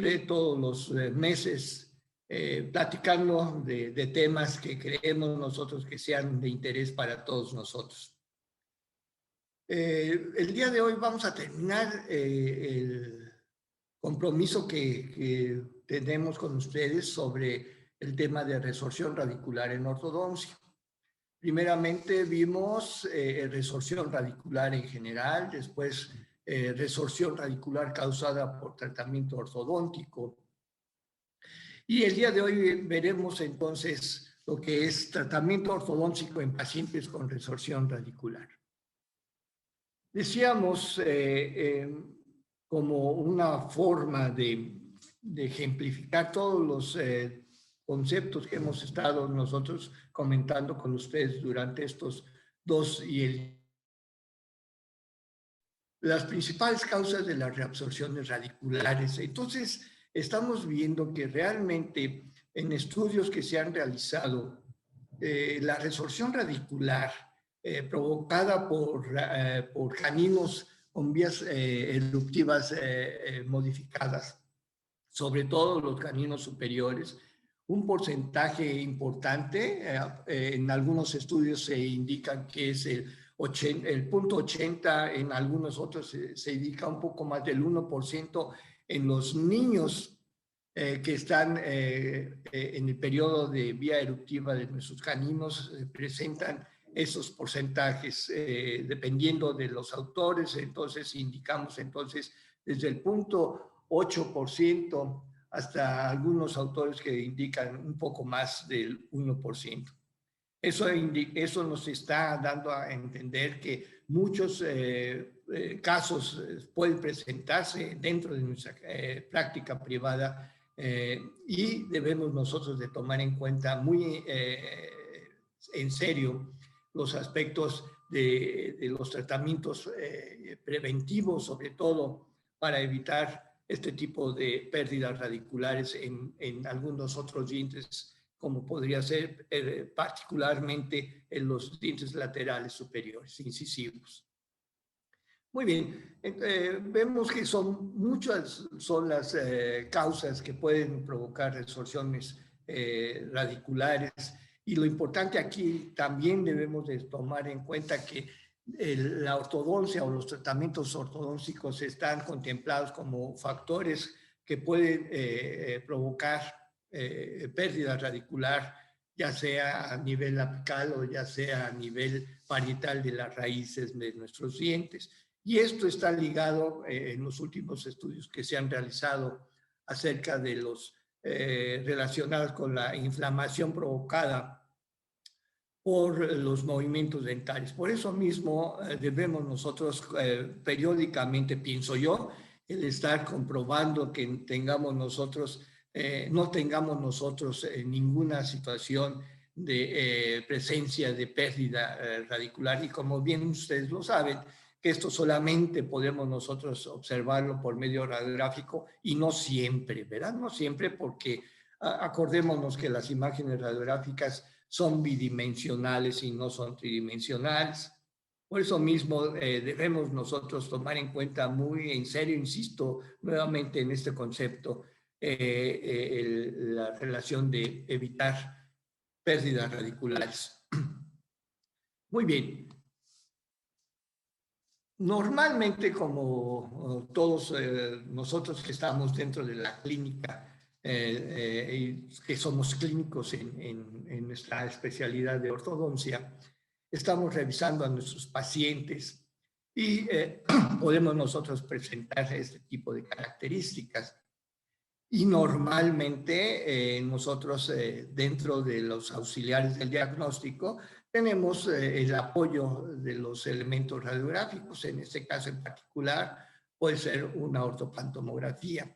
siempre, todos los meses, platicando de temas que creemos nosotros que sean de interés para todos nosotros. El día de hoy vamos a terminar el compromiso que tenemos con ustedes sobre el tema de resorción radicular en ortodoncia. Primeramente vimos resorción radicular en general, después resorción radicular causada por tratamiento ortodóntico. Y el día de hoy veremos entonces lo que es tratamiento ortodóntico en pacientes con resorción radicular. Decíamos como una forma de ejemplificar todos los conceptos que hemos estado nosotros comentando con ustedes durante estos las principales causas de las reabsorciones radiculares. Entonces, estamos viendo que realmente en estudios que se han realizado, la resorción radicular provocada por caninos con vías eruptivas modificadas, sobre todo los caninos superiores, un porcentaje importante, en algunos estudios se indican que es el 0.80, en algunos otros se indica un poco más del 1% en los niños que están en el periodo de vía eruptiva de nuestros caninos, presentan esos porcentajes dependiendo de los autores. Entonces indicamos entonces desde el 0.8% hasta algunos autores que indican un poco más del 1%. Eso nos está dando a entender que muchos casos pueden presentarse dentro de nuestra práctica privada y debemos nosotros de tomar en cuenta muy en serio los aspectos de los tratamientos preventivos, sobre todo para evitar este tipo de pérdidas radiculares en algunos otros dientes, como podría ser particularmente en los dientes laterales superiores, incisivos. Muy bien, vemos que muchas son las causas que pueden provocar resorciones radiculares, y lo importante aquí también debemos de tomar en cuenta que la ortodoncia o los tratamientos ortodónticos están contemplados como factores que pueden provocar pérdida radicular, ya sea a nivel apical o ya sea a nivel parietal de las raíces de nuestros dientes. Y esto está ligado en los últimos estudios que se han realizado acerca de los relacionados con la inflamación provocada por los movimientos dentales. Por eso mismo debemos nosotros periódicamente, pienso yo, el estar comprobando que tengamos nosotros, no tengamos nosotros ninguna situación de presencia de pérdida radicular. Y como bien ustedes lo saben, que esto solamente podemos nosotros observarlo por medio radiográfico y no siempre, ¿verdad? No siempre, porque acordémonos que las imágenes radiográficas son bidimensionales y no son tridimensionales. Por eso mismo debemos nosotros tomar en cuenta muy en serio, insisto nuevamente en este concepto, la relación de evitar pérdidas radiculares. Muy bien. Normalmente, como todos nosotros que estamos dentro de la clínica, que somos clínicos en nuestra especialidad de ortodoncia, estamos revisando a nuestros pacientes y podemos nosotros presentar este tipo de características. Y normalmente nosotros dentro de los auxiliares del diagnóstico tenemos el apoyo de los elementos radiográficos. En este caso en particular puede ser una ortopantomografía,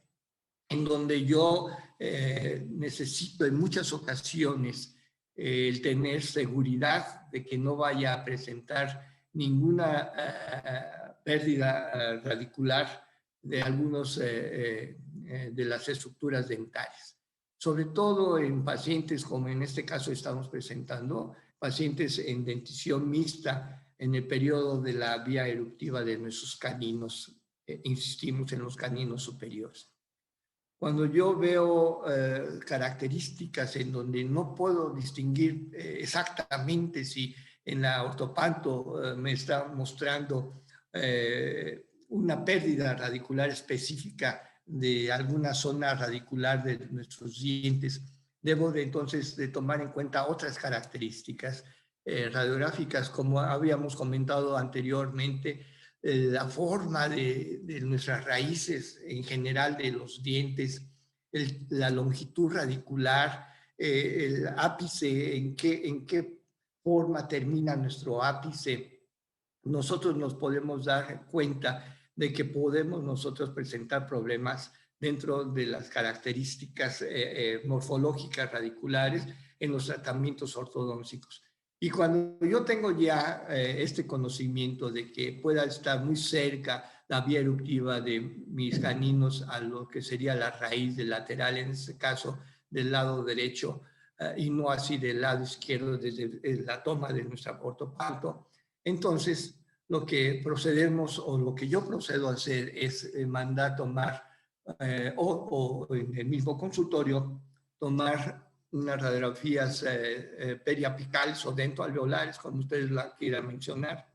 en donde yo necesito en muchas ocasiones el tener seguridad de que no vaya a presentar ninguna pérdida radicular de algunos de las estructuras dentales. Sobre todo en pacientes como en este caso estamos presentando, pacientes en dentición mixta en el periodo de la vía eruptiva de nuestros caninos, insistimos en los caninos superiores. Cuando yo veo características en donde no puedo distinguir exactamente si en la ortopanto me está mostrando una pérdida radicular específica de alguna zona radicular de nuestros dientes, debo entonces de tomar en cuenta otras características radiográficas, como habíamos comentado anteriormente, la forma de nuestras raíces en general de los dientes, la longitud radicular, el ápice, en qué forma termina nuestro ápice. Nosotros nos podemos dar cuenta de que podemos nosotros presentar problemas dentro de las características morfológicas radiculares en los tratamientos ortodónticos. Y cuando yo tengo ya este conocimiento de que pueda estar muy cerca la vía eruptiva de mis caninos a lo que sería la raíz del lateral, en este caso del lado derecho, y no así del lado izquierdo desde la toma de nuestra ortopanto, entonces lo que procedemos o lo que yo procedo a hacer es mandar tomar o en el mismo consultorio tomar unas radiografías periapicales o dentoalveolares, como ustedes la quieran mencionar.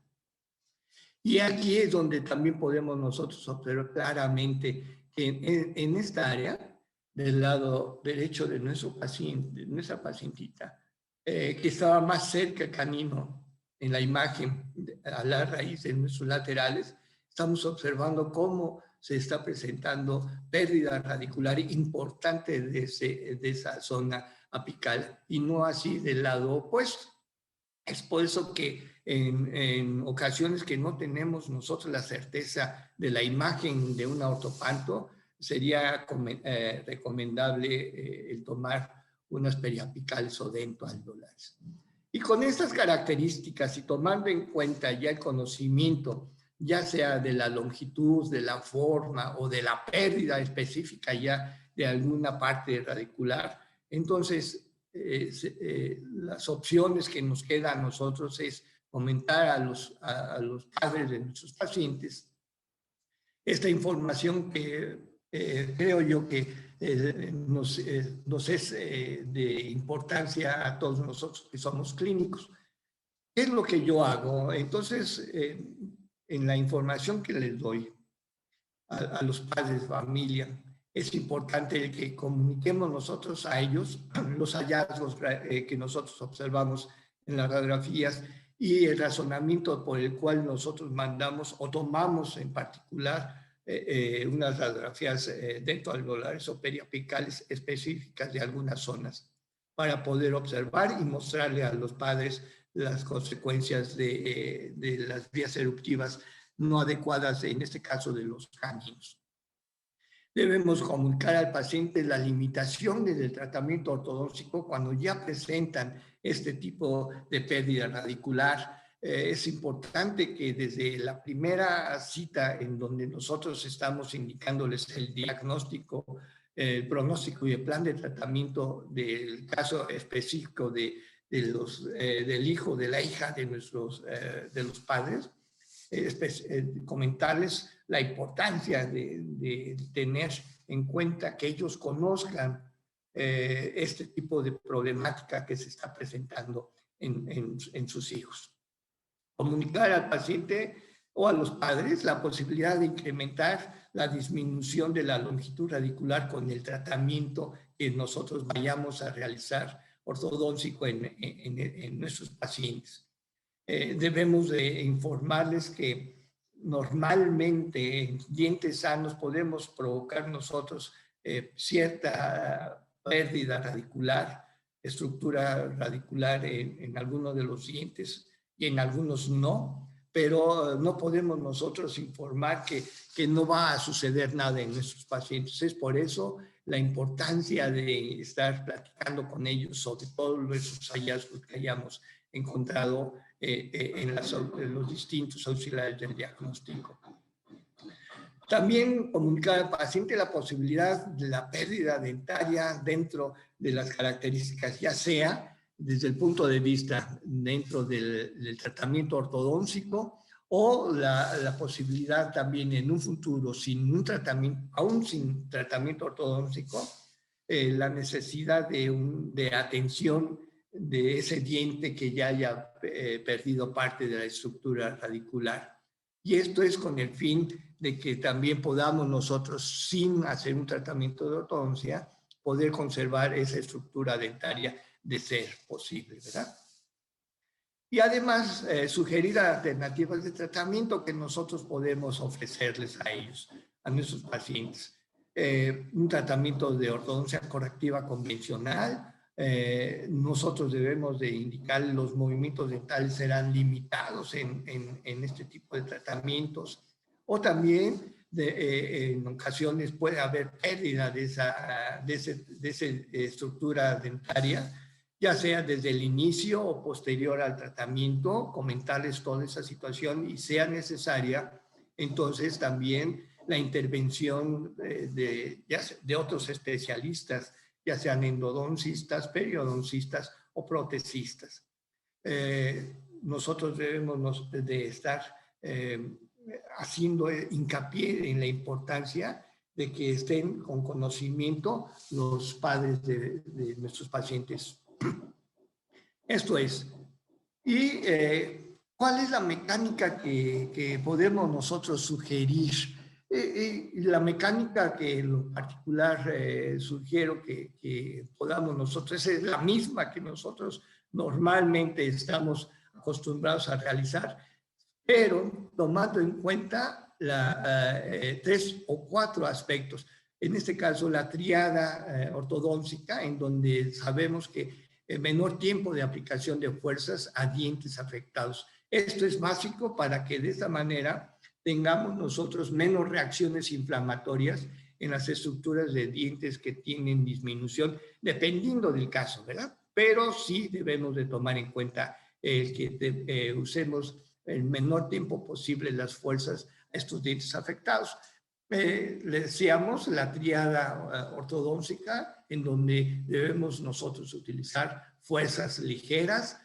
Y aquí es donde también podemos nosotros observar claramente que en esta área, del lado derecho de nuestro paciente, de nuestra pacientita, que estaba más cerca el canino en la imagen a la raíz de nuestros laterales, estamos observando cómo se está presentando pérdida radicular importante de esa zona apical y no así del lado opuesto. Es por eso que en ocasiones que no tenemos nosotros la certeza de la imagen de una ortopanto, sería recomendable el tomar unas periapicales o dentoalveolares. Y con estas características y tomando en cuenta ya el conocimiento, ya sea de la longitud, de la forma o de la pérdida específica ya de alguna parte radicular, entonces las opciones que nos quedan a nosotros es comentar a los padres de nuestros pacientes esta información que creo yo que nos es de importancia a todos nosotros que somos clínicos. ¿Qué es lo que yo hago? Entonces, en la información que les doy a los padres de familia, es importante que comuniquemos nosotros a ellos los hallazgos que nosotros observamos en las radiografías y el razonamiento por el cual nosotros mandamos o tomamos en particular unas radiografías dentoalveolares o periapicales específicas de algunas zonas para poder observar y mostrarle a los padres las consecuencias de las vías eruptivas no adecuadas, en este caso de los caninos. Debemos comunicar al paciente las limitaciones del tratamiento ortodóntico cuando ya presentan este tipo de pérdida radicular. Es importante que desde la primera cita en donde nosotros estamos indicándoles el diagnóstico, el pronóstico y el plan de tratamiento del caso específico del hijo, de la hija de los padres, comentarles la importancia de tener en cuenta que ellos conozcan este tipo de problemática que se está presentando en sus hijos. Comunicar al paciente o a los padres la posibilidad de incrementar la disminución de la longitud radicular con el tratamiento que nosotros vayamos a realizar ortodóntico en nuestros pacientes. Debemos de informarles que normalmente en dientes sanos podemos provocar nosotros cierta pérdida radicular, estructura radicular en algunos de los dientes y en algunos no, pero no podemos nosotros informar que no va a suceder nada en nuestros pacientes. Es por eso la importancia de estar platicando con ellos sobre todos esos hallazgos que hayamos encontrado en los distintos auxiliares del diagnóstico. También comunicar al paciente la posibilidad de la pérdida dentaria dentro de las características, ya sea desde el punto de vista dentro del tratamiento ortodóntico o la posibilidad también en un futuro, sin un tratamiento, aún sin tratamiento ortodóntico, la necesidad de atención de ese diente que ya haya perdido parte de la estructura radicular. Y esto es con el fin de que también podamos nosotros, sin hacer un tratamiento de ortodoncia, poder conservar esa estructura dentaria de ser posible, ¿verdad? Y además sugerir alternativas de tratamiento que nosotros podemos ofrecerles a ellos, a nuestros pacientes. Un tratamiento de ortodoncia correctiva convencional. Nosotros debemos de indicar los movimientos dentales serán limitados en este tipo de tratamientos. O también en ocasiones puede haber pérdida de esa estructura dentaria, ya sea desde el inicio o posterior al tratamiento, comentarles toda esa situación y sea necesaria, entonces también la intervención de otros especialistas, ya sean endodoncistas, periodoncistas o protecistas. Nosotros debemos de estar haciendo hincapié en la importancia de que estén con conocimiento los padres de nuestros pacientes. Esto es. ¿Y cuál es la mecánica que podemos nosotros sugerir? La mecánica que en lo particular sugiero que podamos nosotros, es la misma que nosotros normalmente estamos acostumbrados a realizar, pero tomando en cuenta 3 o 4 aspectos. En este caso, la tríada ortodóntica, en donde sabemos que menor tiempo de aplicación de fuerzas a dientes afectados. Esto es básico para que de esta manera tengamos nosotros menos reacciones inflamatorias en las estructuras de dientes que tienen disminución, dependiendo del caso, ¿verdad? Pero sí debemos de tomar en cuenta que usemos el menor tiempo posible las fuerzas a estos dientes afectados. Le decíamos la tríada ortodóntica, en donde debemos nosotros utilizar fuerzas ligeras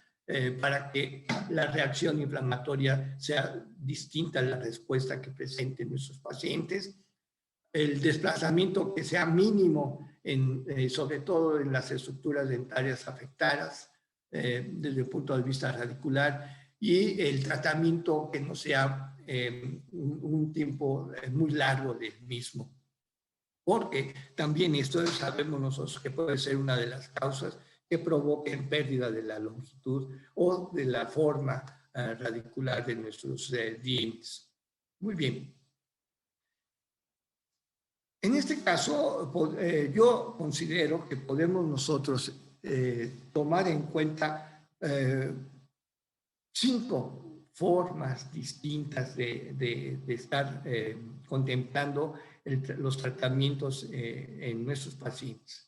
para que la reacción inflamatoria sea distinta a la respuesta que presenten nuestros pacientes. El desplazamiento que sea mínimo, sobre todo en las estructuras dentarias afectadas desde el punto de vista radicular, y el tratamiento que no sea un tiempo muy largo del mismo. Porque también esto sabemos nosotros que puede ser una de las causas que provoquen pérdida de la longitud o de la forma radicular de nuestros dientes. Muy bien. En este caso, yo considero que podemos nosotros tomar en cuenta 5 formas distintas de estar contemplando los tratamientos en nuestros pacientes.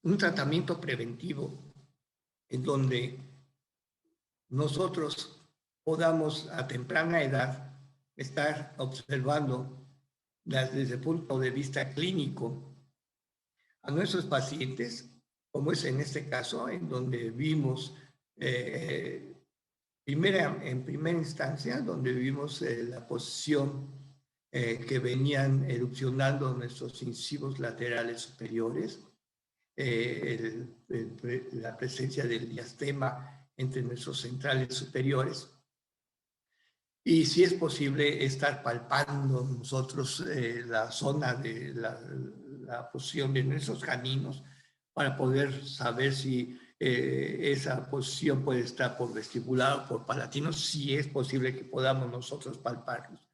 Un tratamiento preventivo en donde nosotros podamos a temprana edad estar observando desde el punto de vista clínico a nuestros pacientes, como es en este caso, en donde vimos en primera instancia, donde vimos la posición que venían erupcionando nuestros incisivos laterales superiores, la presencia del diastema entre nuestros centrales superiores, y si es posible estar palpando nosotros la zona de la posición de nuestros caninos para poder saber si esa posición puede estar por vestibular o por palatino, si es posible que podamos nosotros palparlos.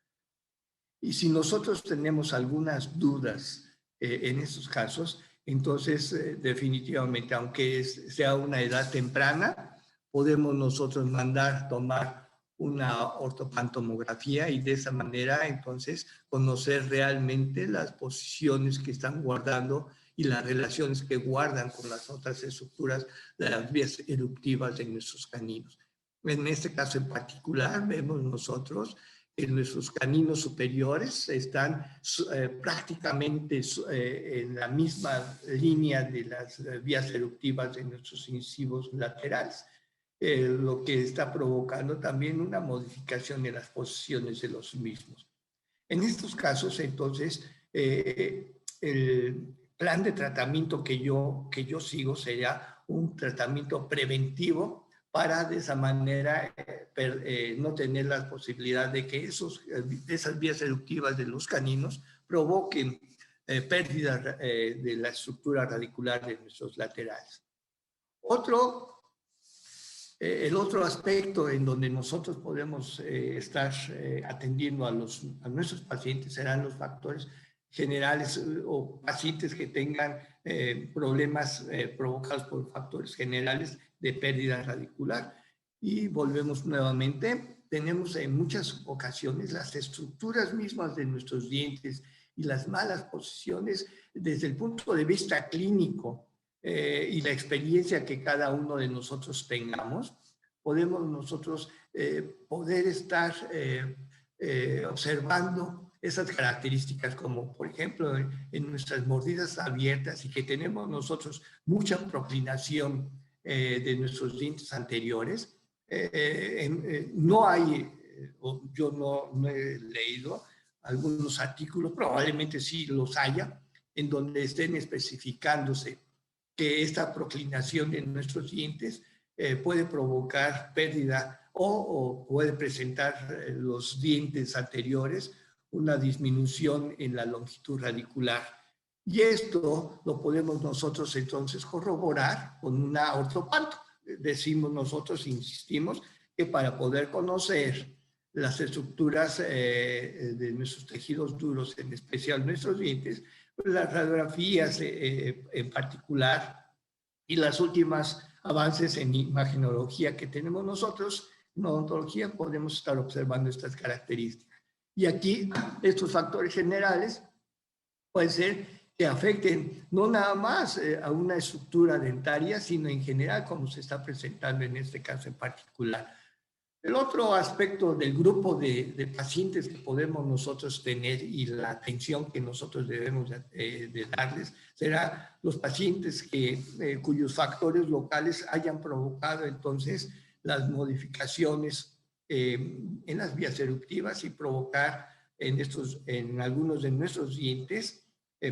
Y si nosotros tenemos algunas dudas en esos casos, entonces definitivamente, aunque sea una edad temprana, podemos nosotros mandar tomar una ortopantomografía y de esa manera entonces conocer realmente las posiciones que están guardando y las relaciones que guardan con las otras estructuras de las vías eruptivas de nuestros caninos. En este caso en particular vemos nosotros en nuestros caninos superiores están prácticamente en la misma línea de las vías eruptivas de nuestros incisivos laterales, lo que está provocando también una modificación en las posiciones de los mismos. En estos casos, entonces, el plan de tratamiento que yo sigo sería un tratamiento preventivo para de esa manera no tener la posibilidad de que esas vías eruptivas de los caninos provoquen pérdidas de la estructura radicular de nuestros laterales. El otro aspecto en donde nosotros podemos estar atendiendo a nuestros pacientes serán los factores generales o pacientes que tengan problemas provocados por factores generales de pérdida radicular. Y volvemos nuevamente, tenemos en muchas ocasiones las estructuras mismas de nuestros dientes y las malas posiciones desde el punto de vista clínico y la experiencia que cada uno de nosotros tengamos, podemos nosotros poder estar observando esas características, como por ejemplo en nuestras mordidas abiertas y que tenemos nosotros mucha proclinación de nuestros dientes anteriores. No hay, yo no he leído algunos artículos, probablemente sí los haya, en donde estén especificándose que esta proclinación de nuestros dientes puede provocar pérdida o puede presentar los dientes anteriores una disminución en la longitud radicular. Y esto lo podemos nosotros entonces corroborar con una ortopanto. Decimos nosotros, insistimos, que para poder conocer las estructuras de nuestros tejidos duros, en especial nuestros dientes, las radiografías en particular y las últimas avances en imagenología que tenemos nosotros, en odontología, podemos estar observando estas características. Y aquí estos factores generales pueden ser que afecten no nada más a una estructura dentaria, sino en general como se está presentando en este caso en particular. El otro aspecto del grupo de pacientes que podemos nosotros tener y la atención que nosotros debemos de darles será los pacientes cuyos factores locales hayan provocado entonces las modificaciones en las vías eruptivas y provocar en algunos de nuestros dientes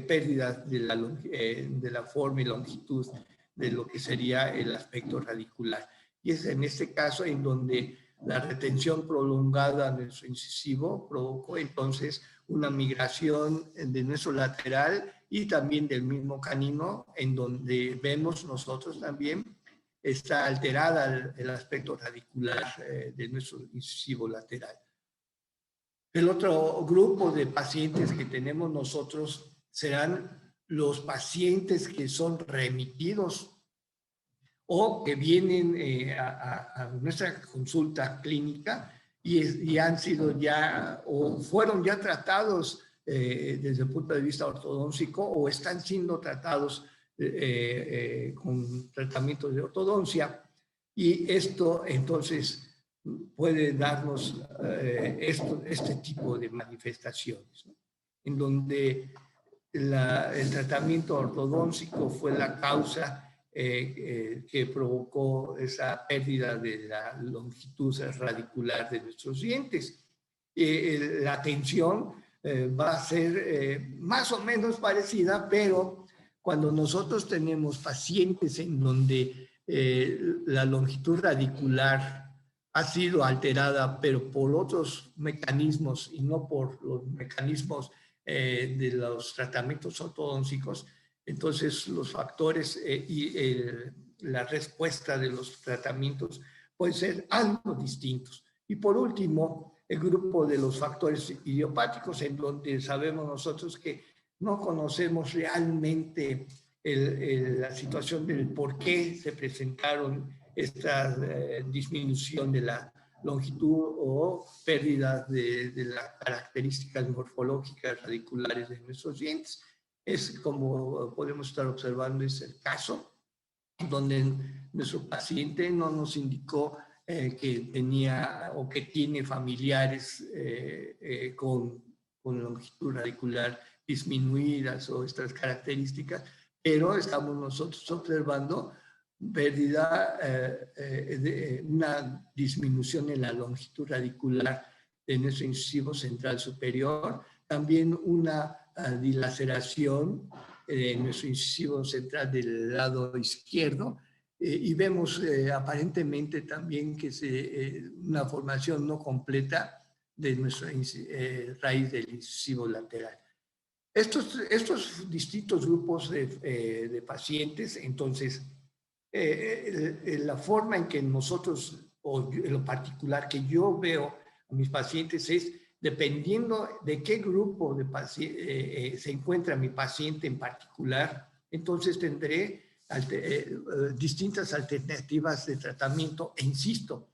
pérdidas de la forma y longitud de lo que sería el aspecto radicular. Y es en este caso en donde la retención prolongada de nuestro incisivo provocó entonces una migración de nuestro lateral y también del mismo canino, en donde vemos nosotros también está alterada el aspecto radicular de nuestro incisivo lateral. El otro grupo de pacientes que tenemos nosotros serán los pacientes que son remitidos o que vienen a nuestra consulta clínica y han sido ya o fueron ya tratados desde el punto de vista ortodóntico o están siendo tratados con tratamientos de ortodoncia, y esto entonces puede darnos este tipo de manifestaciones, ¿no? En donde el tratamiento ortodóntico fue la causa que provocó esa pérdida de la longitud radicular de nuestros dientes. La atención va a ser más o menos parecida, pero cuando nosotros tenemos pacientes en donde la longitud radicular ha sido alterada, pero por otros mecanismos y no por los mecanismos de los tratamientos ortodónticos, entonces los factores la respuesta de los tratamientos pueden ser algo distintos. Y por último, el grupo de los factores idiopáticos, en donde sabemos nosotros que no conocemos realmente la situación del por qué se presentaron esta disminución de la longitud o pérdida de las características morfológicas radiculares de nuestros dientes. Es como podemos estar observando, es el caso donde nuestro paciente no nos indicó que tenía o que tiene familiares con longitud radicular disminuidas o estas características, pero estamos nosotros observando pérdida, una disminución en la longitud radicular de nuestro incisivo central superior, también una dilaceración de nuestro incisivo central del lado izquierdo, y vemos aparentemente también que una formación no completa de nuestra raíz del incisivo lateral. Estos distintos grupos de pacientes, entonces, la forma en que nosotros, o en lo particular que yo veo a mis pacientes es, dependiendo de qué grupo de se encuentra mi paciente en particular, entonces tendré distintas alternativas de tratamiento. E insisto,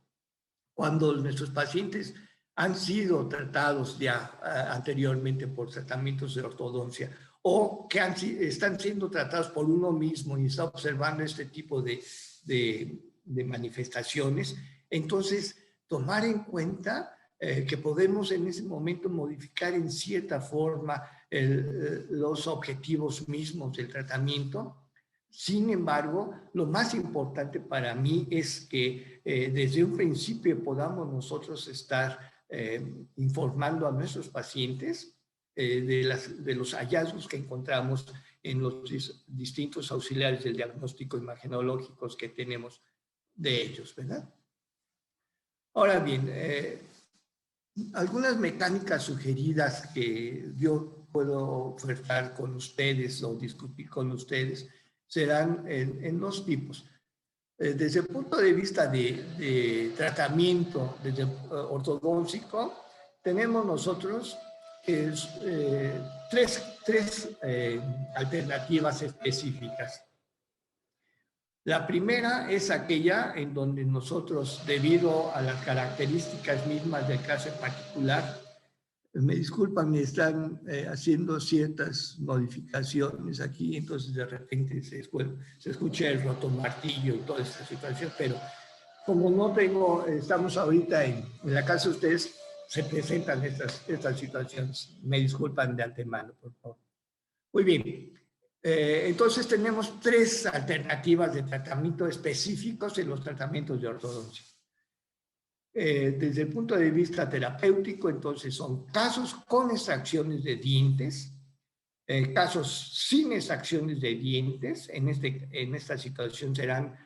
cuando nuestros pacientes han sido tratados ya anteriormente por tratamientos de ortodoncia o que están siendo tratados por uno mismo y está observando este tipo de manifestaciones, entonces tomar en cuenta que podemos en ese momento modificar en cierta forma los objetivos mismos del tratamiento. Sin embargo, lo más importante para mí es que desde un principio podamos nosotros estar informando a nuestros pacientes de los hallazgos que encontramos en los distintos auxiliares del diagnóstico imagenológicos que tenemos de ellos, ¿verdad? Ahora bien, algunas mecánicas sugeridas que yo puedo ofertar con ustedes o discutir con ustedes serán en dos tipos. Desde el punto de vista de tratamiento, desde ortodóntico, tenemos nosotros tres alternativas específicas. La primera es aquella en donde nosotros, debido a las características mismas del caso en particular, me disculpan, me están haciendo ciertas modificaciones aquí, entonces de repente se escucha el rotomartillo y toda esta situación, pero como no tengo, estamos ahorita en la casa de ustedes, se presentan estas situaciones. Me disculpan de antemano, por favor. Muy bien. Entonces tenemos tres alternativas de tratamiento específicos en los tratamientos de ortodoncia. Desde el punto de vista terapéutico, entonces son casos con extracciones de dientes, casos sin extracciones de dientes, en esta situación serán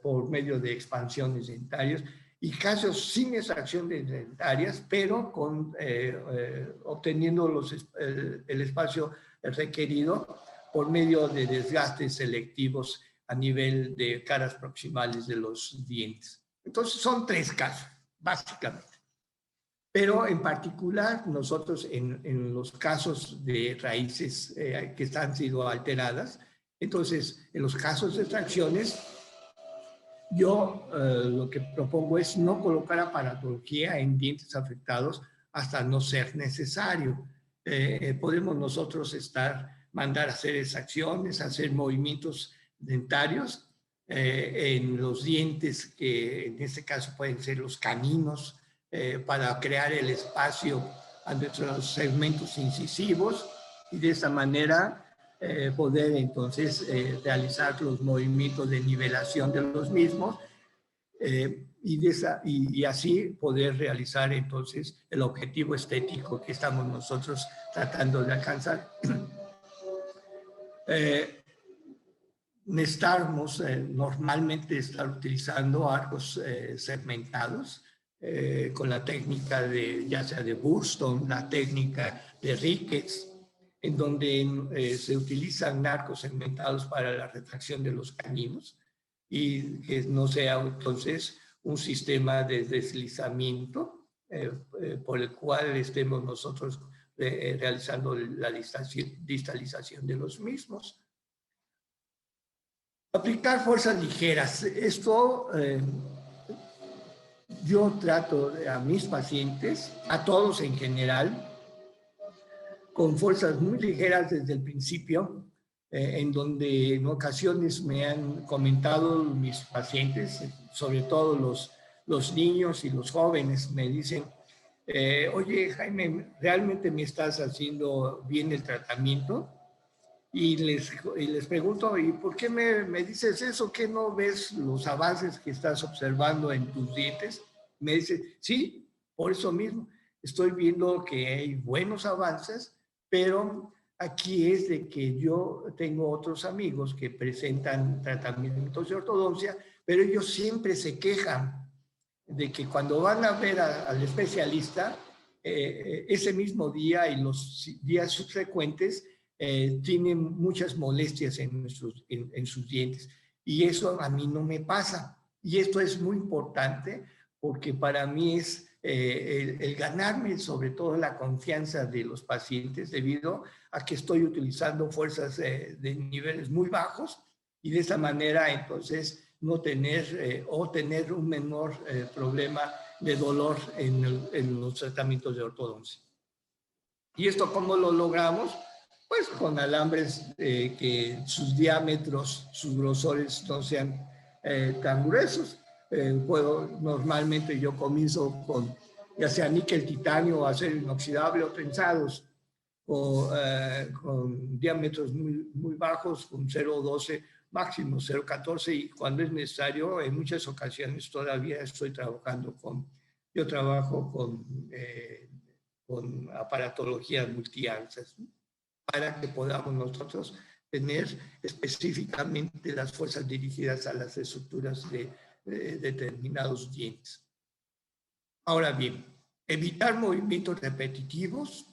por medio de expansiones dentarias, y casos sin extracción de dentarias, pero obteniendo el espacio requerido por medio de desgastes selectivos a nivel de caras proximales de los dientes. Entonces son tres casos, básicamente. Pero en particular, nosotros en los casos de raíces que han sido alteradas, entonces en los casos de extracciones, yo lo que propongo es no colocar aparatología en dientes afectados hasta no ser necesario. Podemos nosotros mandar a hacer extracciones, hacer movimientos dentarios en los dientes, que en este caso pueden ser los caninos, para crear el espacio a nuestros segmentos incisivos y de esa manera poder entonces realizar los movimientos de nivelación de los mismos y así poder realizar entonces el objetivo estético que estamos nosotros tratando de alcanzar. Necesitamos normalmente estar utilizando arcos segmentados con la técnica ya sea de Burston, la técnica de Ricketts, en donde se utilizan arcos segmentados para la retracción de los caninos y que no sea entonces un sistema de deslizamiento por el cual estemos nosotros realizando la distalización de los mismos. Aplicar fuerzas ligeras. Esto yo trato a mis pacientes, a todos en general, con fuerzas muy ligeras desde el principio, en donde en ocasiones me han comentado mis pacientes, sobre todo los niños y los jóvenes me dicen, oye, Jaime, ¿realmente me estás haciendo bien el tratamiento? Y les pregunto, ¿y por qué me dices eso? ¿Qué no ves los avances que estás observando en tus dientes? Me dice, sí, por eso mismo. Estoy viendo que hay buenos avances, pero aquí es de que yo tengo otros amigos que presentan tratamientos de ortodoncia, pero ellos siempre se quejan de que cuando van a ver al especialista, ese mismo día y los días subsecuentes, tienen muchas molestias en sus dientes. Y eso a mí no me pasa. Y esto es muy importante porque para mí es el ganarme sobre todo la confianza de los pacientes debido a que estoy utilizando fuerzas de niveles muy bajos y de esa manera entonces no tener o tener un menor problema de dolor en los tratamientos de ortodoncia. ¿Y esto cómo lo logramos? Pues con alambres que sus diámetros, sus grosores no sean tan gruesos. Normalmente yo comienzo con ya sea níquel, titanio o acero inoxidable o trenzados, con diámetros muy bajos, con 0,12 máximo 0,14 y cuando es necesario, en muchas ocasiones todavía estoy trabajando yo trabajo con aparatologías multianzas, ¿no? Para que podamos nosotros tener específicamente las fuerzas dirigidas a las estructuras de determinados dientes. Ahora bien, evitar movimientos repetitivos.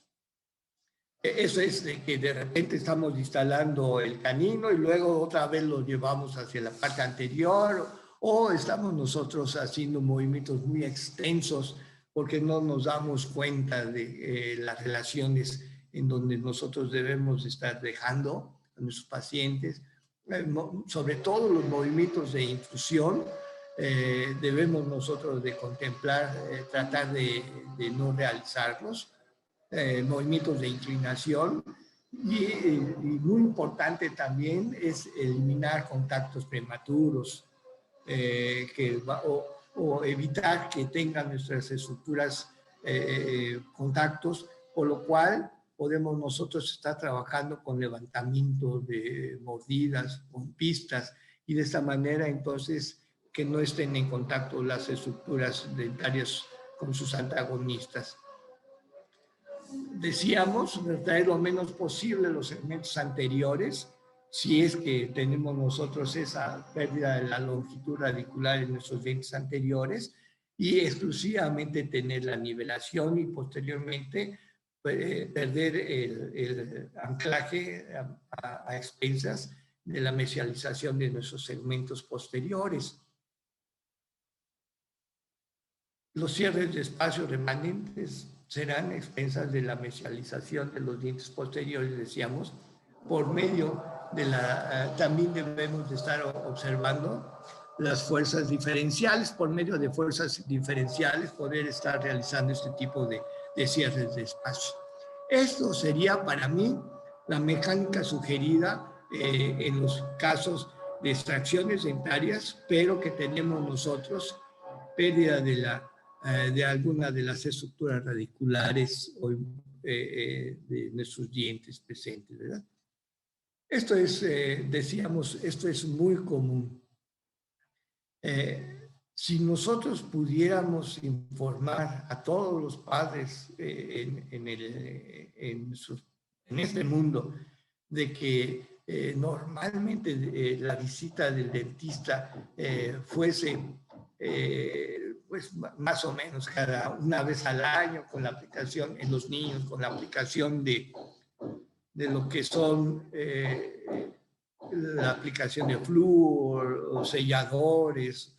Eso es de que de repente estamos instalando el canino y luego otra vez lo llevamos hacia la parte anterior o estamos nosotros haciendo movimientos muy extensos porque no nos damos cuenta de las relaciones en donde nosotros debemos estar dejando a nuestros pacientes, sobre todo los movimientos de infusión. Debemos nosotros de contemplar, tratar de no realizarlos. Movimientos de inclinación y muy importante también es eliminar contactos prematuros o evitar que tengan nuestras estructuras contactos, por lo cual podemos nosotros estar trabajando con levantamiento de mordidas, con pistas y de esta manera entonces que no estén en contacto las estructuras dentarias con sus antagonistas. Decíamos, traer lo menos posible los segmentos anteriores, si es que tenemos nosotros esa pérdida de la longitud radicular en nuestros dientes anteriores, y exclusivamente tener la nivelación y posteriormente perder el anclaje a expensas de la mesialización de nuestros segmentos posteriores. Los cierres de espacios remanentes serán expensas de la mesialización de los dientes posteriores, decíamos, por medio de también debemos de estar observando las fuerzas diferenciales, por medio de fuerzas diferenciales poder estar realizando este tipo de cierres de espacio. Esto sería para mí la mecánica sugerida en los casos de extracciones dentarias, pero que tenemos nosotros pérdida de alguna de las estructuras radiculares de nuestros dientes presentes, ¿verdad? Esto es, decíamos, esto es muy común. Si nosotros pudiéramos informar a todos los padres en este mundo de que normalmente la visita del dentista fuese pues más o menos cada una vez al año con la aplicación en los niños, con la aplicación de lo que son la aplicación de flúor o selladores.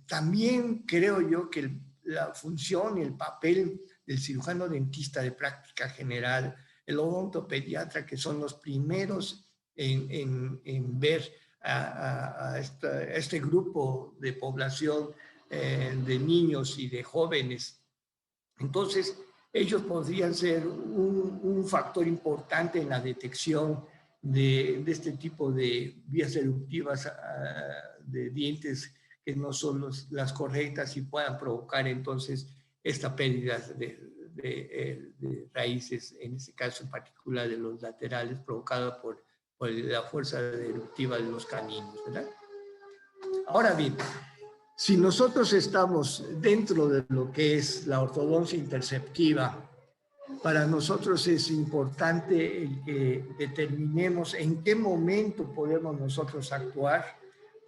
También creo yo que la función y el papel del cirujano dentista de práctica general, el odontopediatra, que son los primeros en ver a este grupo de población de niños y de jóvenes. Entonces, ellos podrían ser un factor importante en la detección de este tipo de vías eruptivas de dientes que no son las correctas y puedan provocar entonces esta pérdida de raíces, en este caso en particular de los laterales, provocada por la fuerza eruptiva de los caninos, ¿verdad? Ahora bien, si nosotros estamos dentro de lo que es la ortodoncia interceptiva, para nosotros es importante el que determinemos en qué momento podemos nosotros actuar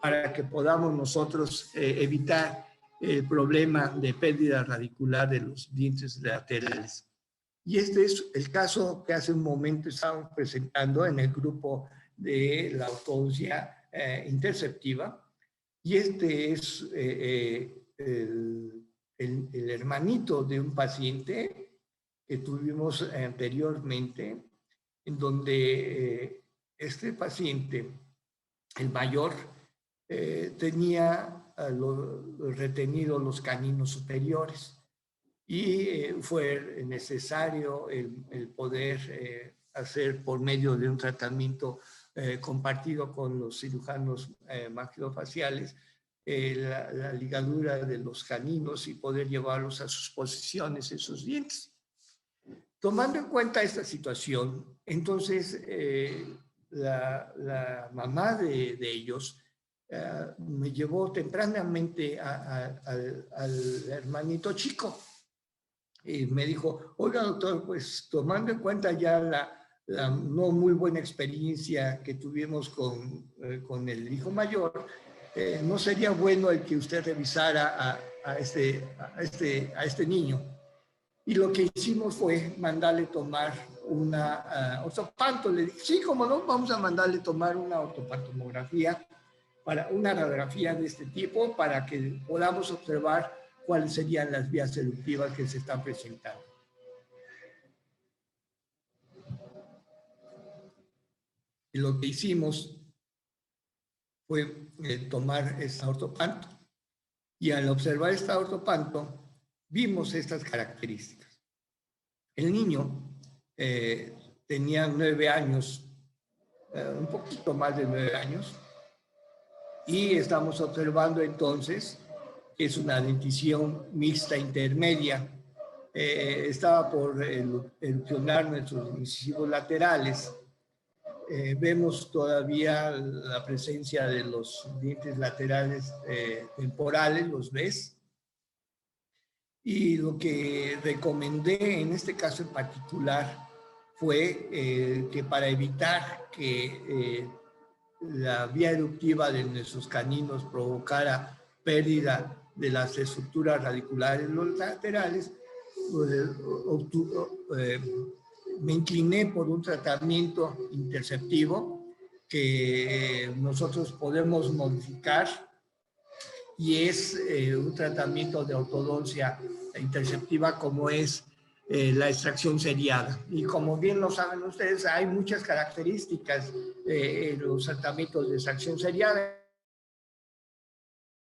para que podamos nosotros evitar el problema de pérdida radicular de los dientes laterales. Y este es el caso que hace un momento estábamos presentando en el grupo de la ortodoncia interceptiva. Y este es el hermanito de un paciente que tuvimos anteriormente, en donde este paciente, el mayor, tenía retenidos los caninos superiores y fue necesario el poder hacer por medio de un tratamiento compartido con los cirujanos maxilofaciales la ligadura de los caninos y poder llevarlos a sus posiciones en sus dientes. Tomando en cuenta esta situación, entonces la mamá de ellos me llevó tempranamente al hermanito chico y me dijo, oiga doctor, pues tomando en cuenta ya la no muy buena experiencia que tuvimos con el hijo mayor, ¿no sería bueno el que usted revisara a este niño? Y lo que hicimos fue mandarle tomar una ortopanto. Le dije, sí, como no, vamos a mandarle tomar una ortopantomografía, para una radiografía de este tipo, para que podamos observar cuáles serían las vías eruptivas que se están presentando. Y lo que hicimos fue tomar esta ortopanto. Y al observar esta ortopanto, vimos estas características. El niño tenía 9 años, un poquito más de 9 años, y estamos observando entonces que es una dentición mixta intermedia. Estaba por erupcionar nuestros incisivos laterales. Vemos todavía la presencia de los dientes laterales temporales, ¿los ves? Y lo que recomendé en este caso en particular fue que para evitar que la vía eruptiva de nuestros caninos provocara pérdida de las estructuras radiculares en los laterales, me incliné por un tratamiento interceptivo que nosotros podemos modificar y es un tratamiento de ortodoncia interceptiva como es la extracción seriada. Y como bien lo saben ustedes, hay muchas características en los tratamientos de extracción seriada.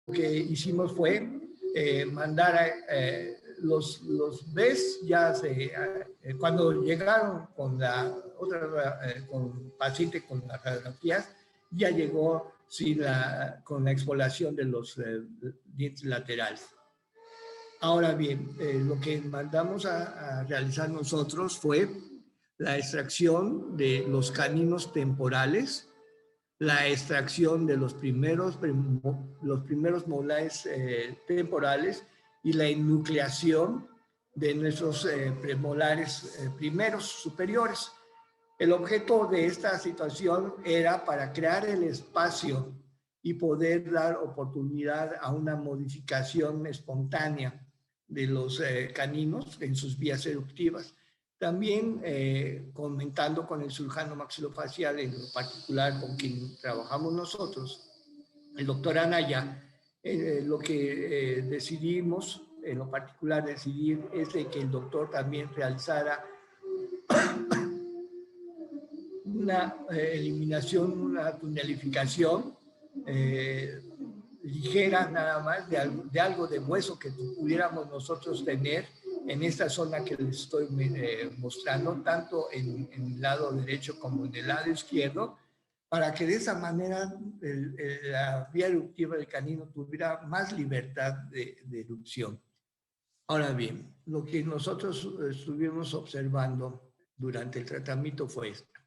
Lo que hicimos fue mandar a los BES, cuando llegaron con la otra con paciente con las radiografías, ya llegó con la exfoliación de los dientes laterales. Ahora bien, lo que mandamos a realizar nosotros fue la extracción de los caninos temporales, la extracción de los primeros molares temporales y la enucleación de nuestros premolares primeros superiores. El objeto de esta situación era para crear el espacio y poder dar oportunidad a una modificación espontánea de los caninos en sus vías eruptivas. También comentando con el cirujano maxilofacial, en lo particular con quien trabajamos nosotros, el doctor Anaya, lo que decidimos, en lo particular decidir, es de que el doctor también realizara una eliminación, una tunelificación ligera nada más de algo de hueso que pudiéramos nosotros tener en esta zona que les estoy mostrando, tanto en el lado derecho como en el lado izquierdo, para que de esa manera la vía eruptiva del canino tuviera más libertad de erupción. Ahora bien, lo que nosotros estuvimos observando durante el tratamiento fue esto.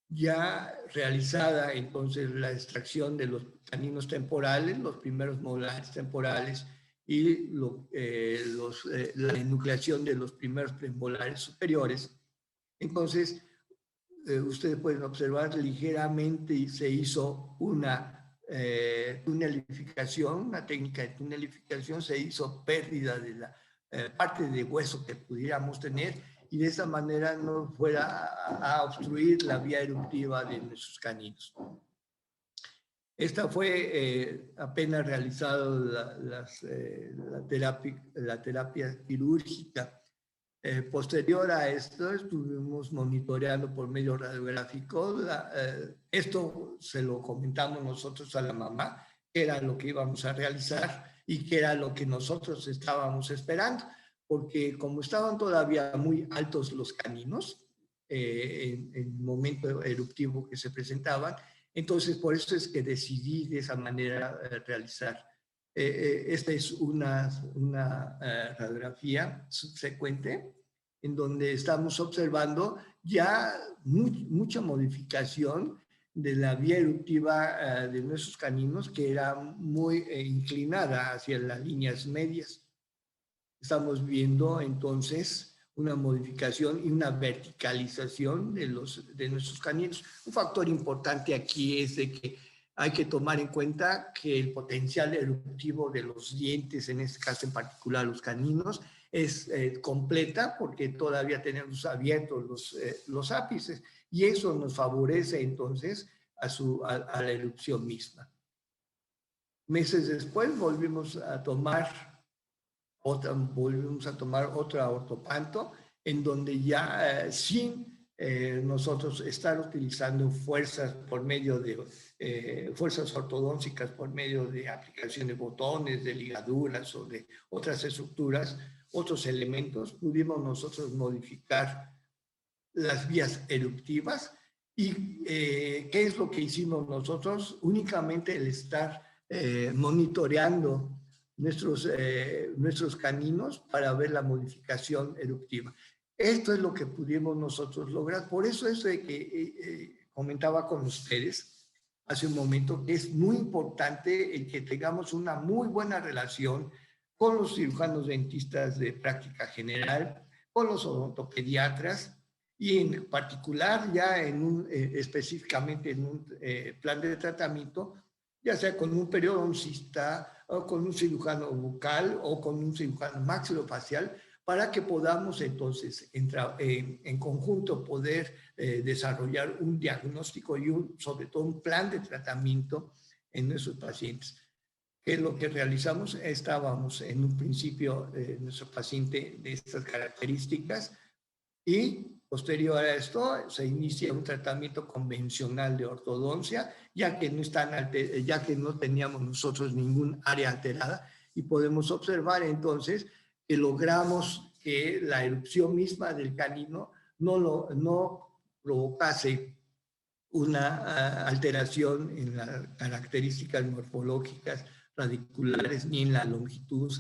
Ya realizada entonces la extracción de los caninos temporales, los primeros molares temporales y la enucleación de los primeros premolares superiores, entonces ustedes pueden observar ligeramente y se hizo una tunelificación, una técnica de tunelificación, se hizo pérdida de la parte de hueso que pudiéramos tener y de esa manera no fuera a obstruir la vía eruptiva de nuestros caninos. Esta fue apenas realizada la terapia quirúrgica. Posterior a esto, estuvimos monitoreando por medio radiográfico. Esto se lo comentamos nosotros a la mamá, que era lo que íbamos a realizar y que era lo que nosotros estábamos esperando, porque como estaban todavía muy altos los caninos en el momento eruptivo que se presentaban, entonces por eso es que decidí de esa manera realizar. Esta es una radiografía subsecuente en donde estamos observando ya mucha modificación de la vía eruptiva de nuestros caninos, que era muy inclinada hacia las líneas medias. Estamos viendo entonces una modificación y una verticalización de nuestros caninos. Un factor importante aquí es de que hay que tomar en cuenta que el potencial eruptivo de los dientes, en este caso en particular los caninos, es completa porque todavía tenemos abiertos los ápices y eso nos favorece entonces a la erupción misma. Meses después volvimos a tomar otra ortopanto en donde ya sin nosotros estar utilizando fuerzas por medio de fuerzas ortodóncicas por medio de aplicación de botones, de ligaduras o de otras estructuras, otros elementos, pudimos nosotros modificar las vías eruptivas y ¿qué es lo que hicimos nosotros? Únicamente el estar monitoreando nuestros caninos para ver la modificación eruptiva. Esto es lo que pudimos nosotros lograr. Por eso es de que comentaba con ustedes hace un momento que es muy importante el que tengamos una muy buena relación con los cirujanos dentistas de práctica general, con los odontopediatras y en particular ya específicamente en un plan de tratamiento, ya sea con un periodoncista o con un cirujano bucal o con un cirujano maxilofacial, para que podamos entonces en conjunto poder desarrollar un diagnóstico y sobre todo un plan de tratamiento en nuestros pacientes. ¿Qué es lo que realizamos? Estábamos en un principio nuestro paciente de estas características y posterior a esto se inicia un tratamiento convencional de ortodoncia, ya que no teníamos nosotros ningún área alterada y podemos observar entonces que logramos que la erupción misma del canino no provocase una alteración en las características morfológicas radiculares ni en la longitud,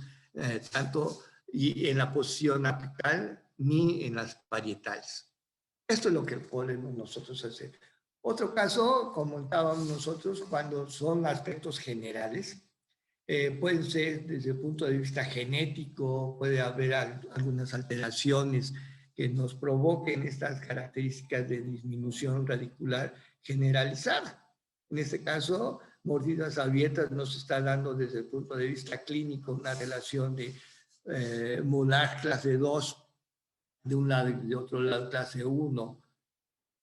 tanto y en la posición apical ni en las parietales. Esto es lo que podemos nosotros hacer. Otro caso, comentábamos nosotros, cuando son aspectos generales, pueden ser desde el punto de vista genético, puede haber algunas alteraciones que nos provoquen estas características de disminución radicular generalizada. En este caso, mordidas abiertas nos está dando desde el punto de vista clínico una relación de molar clase 2 de un lado y de otro lado clase 1.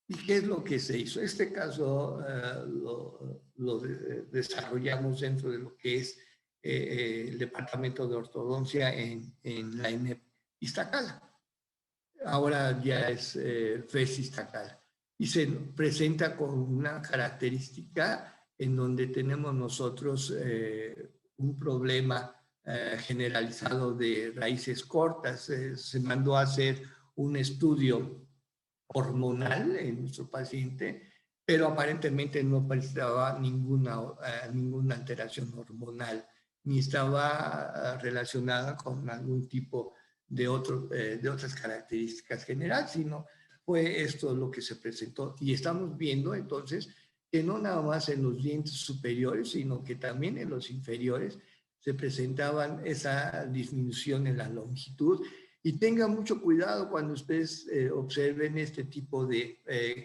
¿Y qué es lo que se hizo? Este caso lo desarrollamos dentro de lo que es el Departamento de Ortodoncia en la ENEP Iztacala. Ahora ya es FES Iztacala. Y se presenta con una característica en donde tenemos nosotros un problema generalizado de raíces cortas. Se mandó a hacer un estudio hormonal en nuestro paciente, pero aparentemente no presentaba ninguna alteración hormonal, ni estaba relacionada con algún tipo de otras características generales, sino fue esto lo que se presentó. Y estamos viendo entonces que no nada más en los dientes superiores, sino que también en los inferiores se presentaban esa disminución en la longitud. Y tengan mucho cuidado cuando ustedes observen este tipo de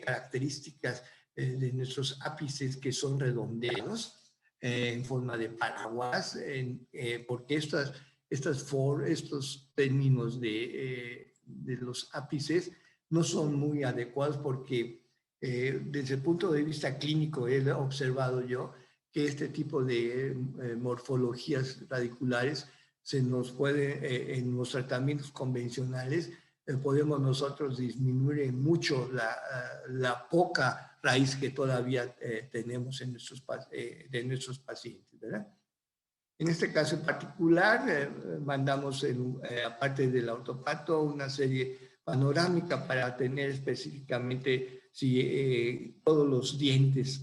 características de nuestros ápices que son redondeados en forma de paraguas, porque estos términos de los ápices no son muy adecuados porque desde el punto de vista clínico he observado yo que este tipo de morfologías radiculares se nos puede, en los tratamientos convencionales, podemos nosotros disminuir mucho la poca raíz que todavía tenemos en de nuestros pacientes, ¿verdad? En este caso en particular, mandamos, aparte del ortopato, una serie panorámica para tener específicamente todos los dientes.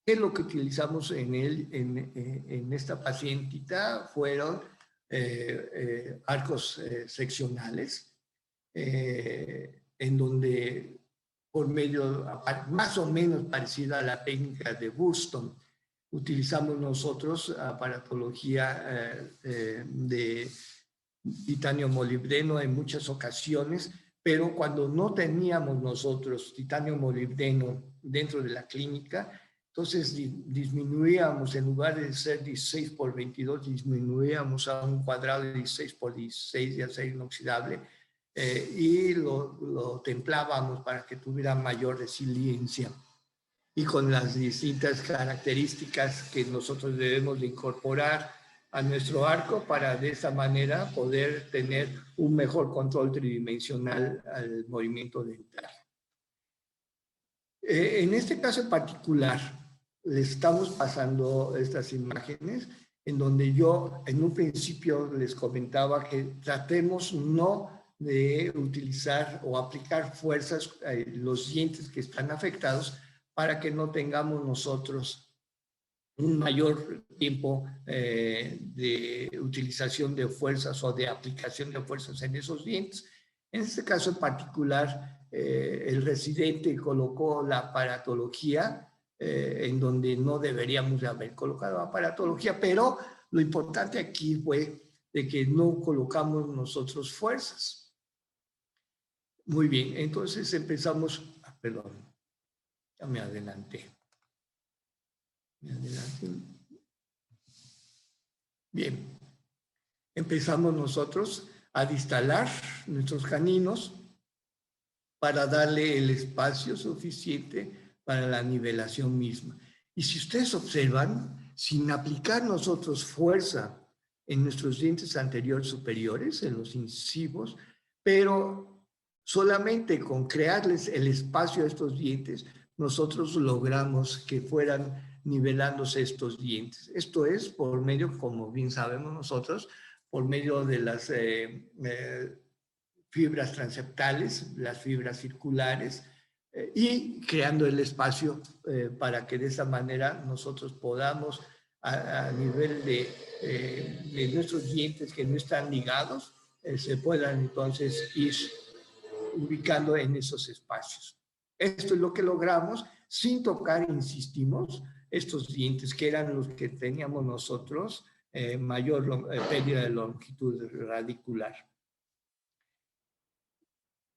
¿Qué es lo que utilizamos en esta pacientita? Fueron arcos seccionales, en donde por medio más o menos parecida a la técnica de Burston, utilizamos nosotros aparatología de titanio molibdeno en muchas ocasiones, pero cuando no teníamos nosotros titanio molibdeno dentro de la clínica, entonces disminuíamos, en lugar de ser 16 por 22, disminuíamos a un cuadrado de 16 por 16 de acero inoxidable y lo templábamos para que tuviera mayor resiliencia y con las distintas características que nosotros debemos de incorporar a nuestro arco para de esa manera poder tener un mejor control tridimensional al movimiento dental. En este caso en particular, les estamos pasando estas imágenes en donde yo en un principio les comentaba que tratemos no de utilizar o aplicar fuerzas a los dientes que están afectados para que no tengamos nosotros un mayor tiempo de utilización de fuerzas o de aplicación de fuerzas en esos dientes. En este caso en particular, el residente colocó la aparatología en donde no deberíamos de haber colocado aparatología, pero lo importante aquí fue de que no colocamos nosotros fuerzas. Muy bien, entonces empezamos, perdón, ya me adelanté. Bien, empezamos nosotros a distalar nuestros caninos para darle el espacio suficiente para la nivelación misma. Y si ustedes observan, sin aplicar nosotros fuerza en nuestros dientes anteriores superiores, en los incisivos, pero solamente con crearles el espacio a estos dientes, nosotros logramos que fueran nivelándose estos dientes. Esto es por medio, como bien sabemos nosotros, por medio de las fibras transeptales, las fibras circulares, y creando el espacio para que de esa manera nosotros podamos, a nivel de nuestros dientes que no están ligados, se puedan entonces ir ubicando en esos espacios. Esto es lo que logramos sin tocar, insistimos, estos dientes que eran los que teníamos nosotros, mayor pérdida de longitud radicular.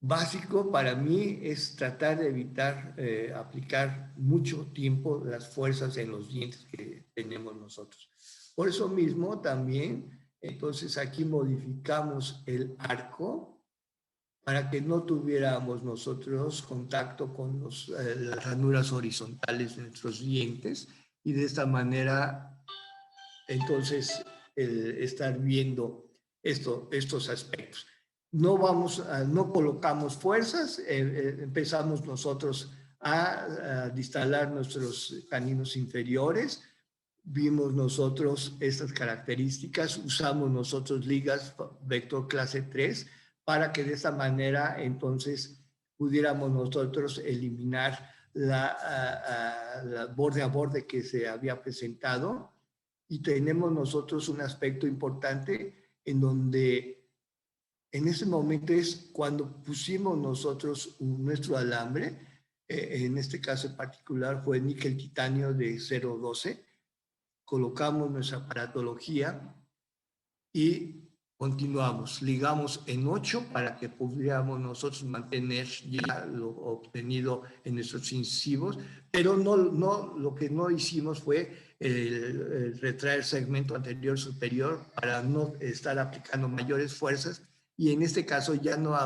Básico para mí es tratar de evitar aplicar mucho tiempo las fuerzas en los dientes que tenemos nosotros. Por eso mismo también, entonces aquí modificamos el arco para que no tuviéramos nosotros contacto con las ranuras horizontales de nuestros dientes y de esta manera entonces estar viendo estos aspectos. No colocamos fuerzas, empezamos nosotros a distalar nuestros caninos inferiores, vimos nosotros estas características, usamos nosotros ligas vector clase 3 para que de esta manera entonces pudiéramos nosotros eliminar la borde a borde que se había presentado, y tenemos nosotros un aspecto importante en donde en ese momento es cuando pusimos nosotros nuestro alambre, en este caso en particular fue níquel titanio de 0,12, colocamos nuestra aparatología y continuamos, ligamos en 8 para que pudiéramos nosotros mantener ya lo obtenido en nuestros incisivos, pero lo que no hicimos fue el retraer segmento anterior superior para no estar aplicando mayores fuerzas, y en este caso ya no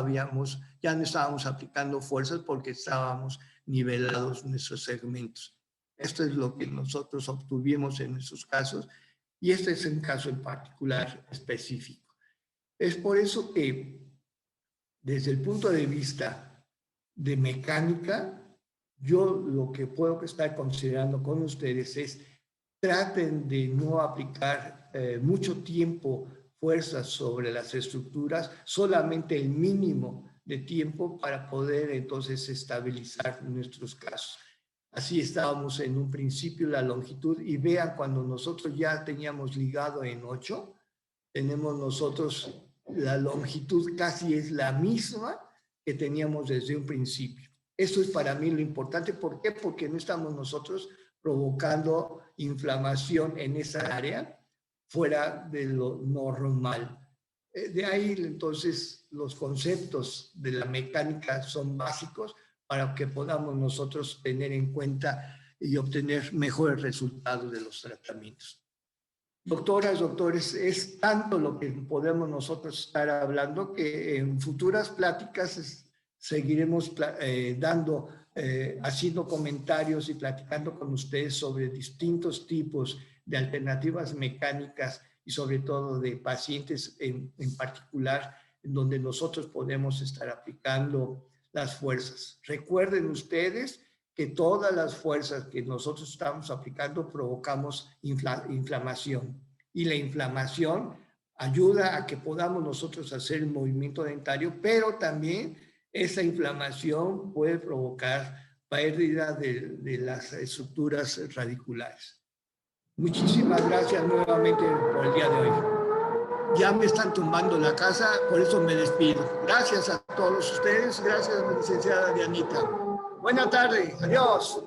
estábamos aplicando fuerzas porque estábamos nivelados nuestros segmentos. Esto es lo que nosotros obtuvimos en nuestros casos, y este es un caso en particular específico. Es por eso que, desde el punto de vista de mecánica, yo lo que puedo estar considerando con ustedes es: traten de no aplicar mucho tiempo fuerzas sobre las estructuras, solamente el mínimo de tiempo para poder entonces estabilizar nuestros casos. Así estábamos en un principio la longitud, y vean, cuando nosotros ya teníamos ligado en 8, tenemos nosotros la longitud casi es la misma que teníamos desde un principio. Eso es para mí lo importante. ¿Por qué? Porque no estamos nosotros provocando inflamación en esa área fuera de lo normal. De ahí entonces los conceptos de la mecánica son básicos para que podamos nosotros tener en cuenta y obtener mejores resultados de los tratamientos. Doctoras, doctores, es tanto lo que podemos nosotros estar hablando que en futuras pláticas seguiremos haciendo comentarios y platicando con ustedes sobre distintos tipos de alternativas mecánicas, y sobre todo de pacientes en particular, en donde nosotros podemos estar aplicando las fuerzas. Recuerden ustedes que todas las fuerzas que nosotros estamos aplicando provocamos inflamación, y la inflamación ayuda a que podamos nosotros hacer el movimiento dentario, pero también esa inflamación puede provocar pérdida de las estructuras radiculares. Muchísimas gracias nuevamente por el día de hoy. Ya me están tumbando la casa, por eso me despido. Gracias a todos ustedes, gracias a la licenciada Dianita. Buena tarde, adiós.